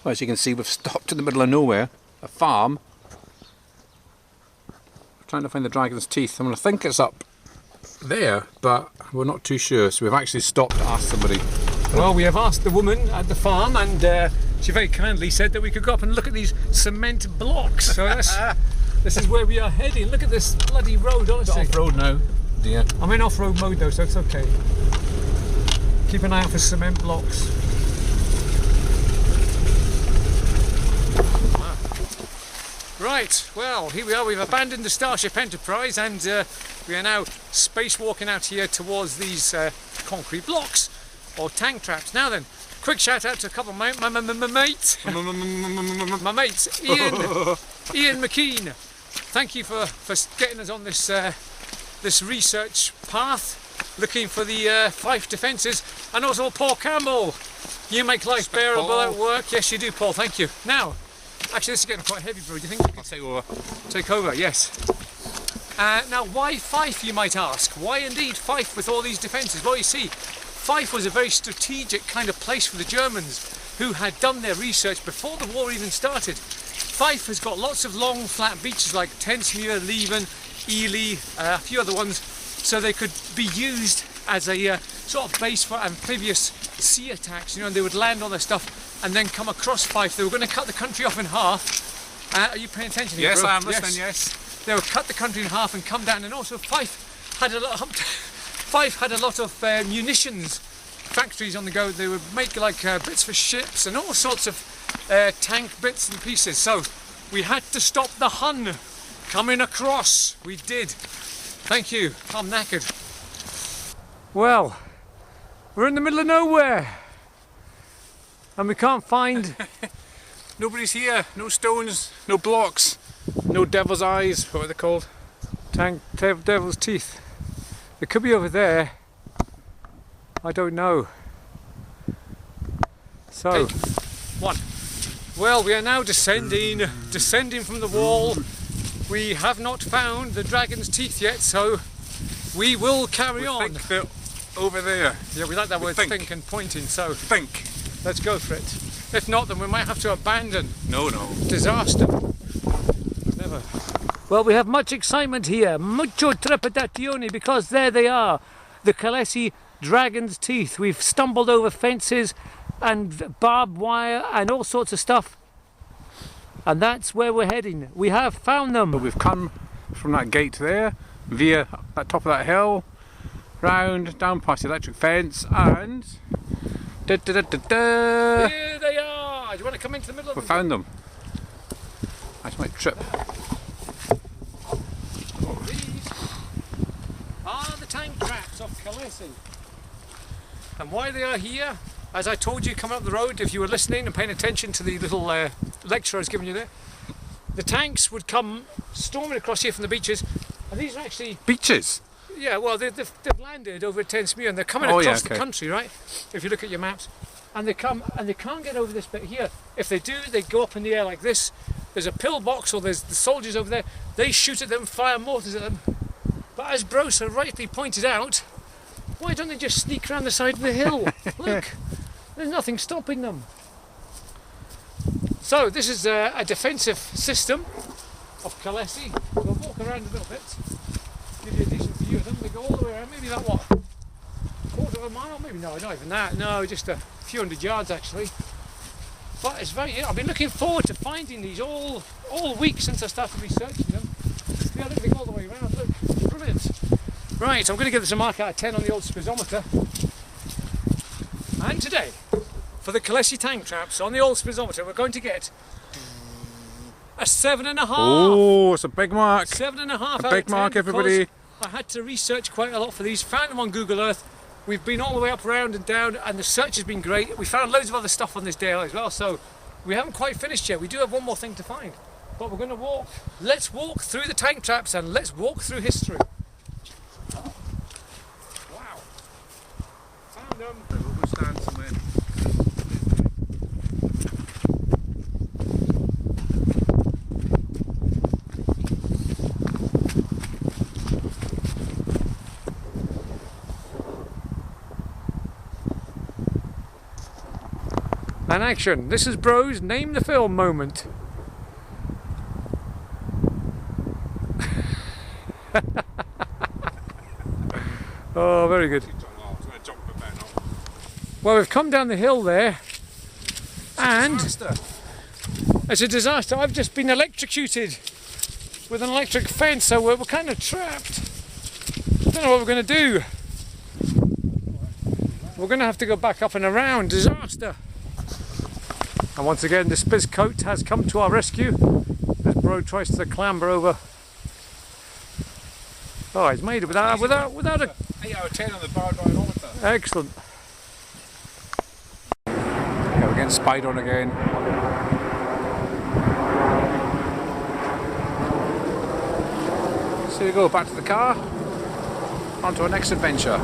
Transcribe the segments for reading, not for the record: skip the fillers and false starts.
Well, as you can see, we've stopped in the middle of nowhere, a farm. We're trying to find the dragon's teeth. I think it's up there, but we're not too sure, so we've actually stopped to ask somebody. Well, we have asked the woman at the farm, and she very kindly said that we could go up and look at these cement blocks. So this is where we are heading. Look at this bloody road, honestly. It's off-road now, dear. I'm in off-road mode though, so it's okay. Keep an eye out for cement blocks. Right, well, here we are. We've abandoned the Starship Enterprise, and we are now spacewalking out here towards these concrete blocks, or tank traps. Now then, quick shout out to a couple of my mates. My mates, Ian McKean. Thank you for getting us on this this research path, looking for the Fife defences, and also Paul Campbell. You make life bearable at work. Yes, you do, Paul. Thank you. Now, actually, this is getting quite heavy, bro. Do you think you could take over? Take over, yes. Now, why Fife, you might ask? Why indeed Fife with all these defences? Well, you see, Fife was a very strategic kind of place for the Germans, who had done their research before the war even started. Fife has got lots of long, flat beaches like Tensmuir, Leven, Ely, a few other ones, so they could be used as a sort of base for amphibious sea attacks, you know, and they would land on their stuff and then come across Fife. They were going to cut the country off in half. Are you paying attention here, Yes, bro? I am listening, yes. They would cut the country in half and come down, and also Fife had a lot of, Fife had a lot of munitions factories on the go. They would make like bits for ships and all sorts of tank bits and pieces. So we had to stop the Hun coming across. We did. Thank you. I'm knackered. Well, we're in the middle of nowhere, and we can't find. Nobody's here. No stones, no blocks, no devil's eyes. What are they called? Devil's teeth. It could be over there. I don't know. So, Take one. Well, we are now descending from the wall. We have not found the dragon's teeth yet, so we will carry on. Think they're over there. Yeah, we like that word think and pointing, so Think. let's go for it. If not, then we might have to abandon. No. Disaster. Never. Well, we have much excitement here, mucho trepidazione, because there they are, the Collessie dragon's teeth. We've stumbled over fences and barbed wire and all sorts of stuff, and that's where we're heading. We have found them. So we've come from that gate there, via that top of that hill, round, down past the electric fence, and Here they are. Do you want to come into the middle of we them? found them. I just might trip. These are the tank traps of Collessie. And why they are here, as I told you coming up the road, if you were listening and paying attention to the little lecture I was giving you there, the tanks would come storming across here from the beaches, and these are actually... Beaches? Yeah, well, they've landed over at Tensmuir, and they're coming across the country, right? If you look at your maps. And they come, and they can't get over this bit here. If they do, they go up in the air like this. There's a pillbox, or there's the soldiers over there. They shoot at them, fire mortars at them. But as Bro so rightly pointed out, why don't they just sneak around the side of the hill? Look, there's nothing stopping them. So this is a defensive system of Collessie. We'll walk around a little bit, give you a decent view of them. They go all the way around, maybe about what? Quarter of a mile? Maybe no, not even that. No, just a few hundred yards actually. But it's very. I've been looking forward to finding these all week since I started researching them. Yeah, look, they go all the way around. Look, brilliant. Right, I'm going to give this a mark out of 10 on the old SPiSometer. And today, for the Collessie tank traps on the old SPiSometer, we're going to get a 7.5. Oh, it's a big mark. 7.5. A big mark, everybody. I had to research quite a lot for these. Found them on Google Earth. We've been all the way up, around and down, and the search has been great. We found loads of other stuff on this day as well, so we haven't quite finished yet. We do have one more thing to find, but we're going to walk. Let's walk through the tank traps and let's walk through history. Wow. Found them. We'll stand somewhere. And action. This is Bro's Name the Film moment. Oh, very good. Well, we've come down the hill there, and it's a disaster. I've just been electrocuted with an electric fence, so we're kind of trapped. Don't know what we're going to do. We're going to have to go back up and around. Disaster. And once again, the SPiS coat has come to our rescue as Bro tries to clamber over. Oh, he's made it without a 8 out of 10 on the bar dynamometer. Excellent. Yeah, we're getting spied on again. So we go back to the car, on to our next adventure.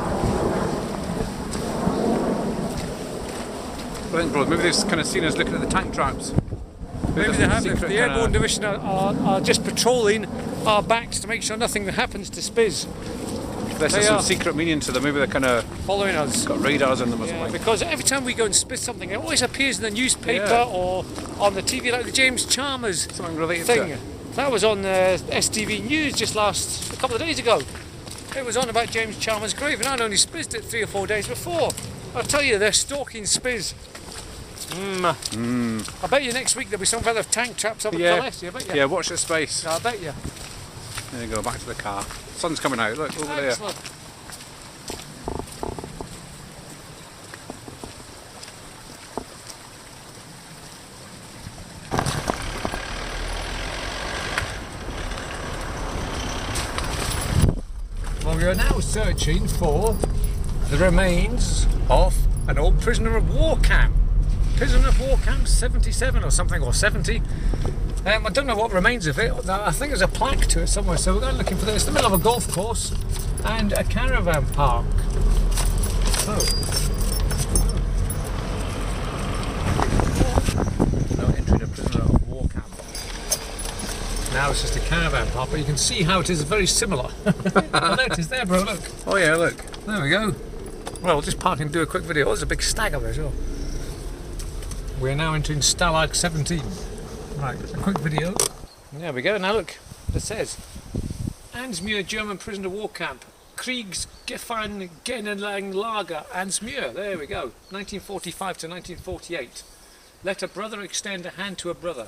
I think, bro, maybe they've kind of seen us looking at the tank traps. Maybe they have. If the Airborne Division are just patrolling our backs to make sure nothing happens to SPiS. There's some secret meaning to them. Maybe they're kind of following us. Got radars in them or something. Because every time we go and SPiS something, it always appears in the newspaper or on the TV, like the James Chalmers something related thing. to it. That was on STV News just a couple of days ago. It was on about James Chalmers' grave, and I'd only SPiS'd it 3 or 4 days before. I'll tell you, they're stalking SPiS. I bet you next week there'll be some kind of tank traps up at Collessie, I bet you. Yeah, watch this space. I bet you. There you go, back to the car. Sun's coming out, look, over Excellent. there. Well, we are now searching for the remains of an old prisoner of war camp. Prisoner of war camp 77 or something, or 70. I don't know what remains of it. I think there's a plaque to it somewhere, so we're going looking for this. It's the middle of a golf course and a caravan park. No, entering a prisoner of war camp. Now it's just a caravan park, but you can see how it is very similar. Look, it's there, bro, look. Oh yeah, look. There we go. Well, we'll just park and do a quick video. Oh, there's a big stag up there as well. We're now entering Stalag 17. Right, a quick video. There we go. Now look, it says Ansmuir German prisoner of war camp, Kriegsgefangenen Lager, Ansmuir. There we go. 1945 to 1948. Let a brother extend a hand to a brother.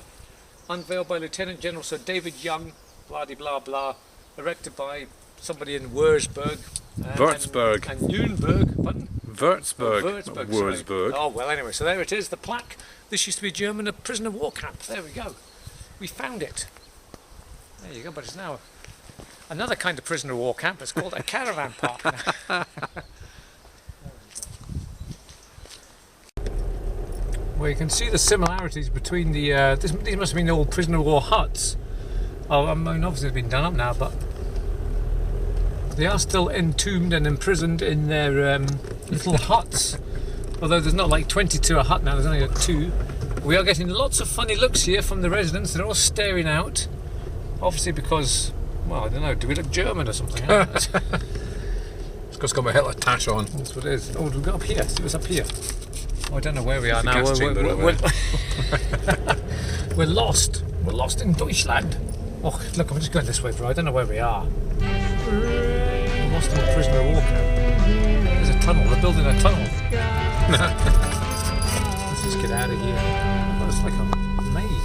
Unveiled by Lieutenant General Sir David Young, blah de blah blah. Erected by somebody in Würzburg. Würzburg. And Nuremberg. Pardon? Würzburg. Würzburg. Oh, well, anyway, so there it is, the plaque. This used to be a German prisoner of war camp. There we go. We found it. There you go, but it's now another kind of prisoner of war camp. It's called a caravan park now. Well, you can see the similarities between the... these must have been old prisoner of war huts. Oh, I mean, obviously they've been done up now, but they are still entombed and imprisoned in their little huts. Although there's not like 20 to a hut now, there's only 2. We are getting lots of funny looks here from the residents. They're all staring out. Obviously because, well, I don't know, do we look German or something? It's got my Hitler tash on. That's what it is. Oh, we've got up here. See what's up here? Oh, I don't know where we are now. We're lost. We're lost in Deutschland. Oh, look, I'm just going this way, bro. I don't know where we are. We're lost in a prisoner of war camp. There's a tunnel. We're building a tunnel. Let's just get out of here. Oh, it's like a maze.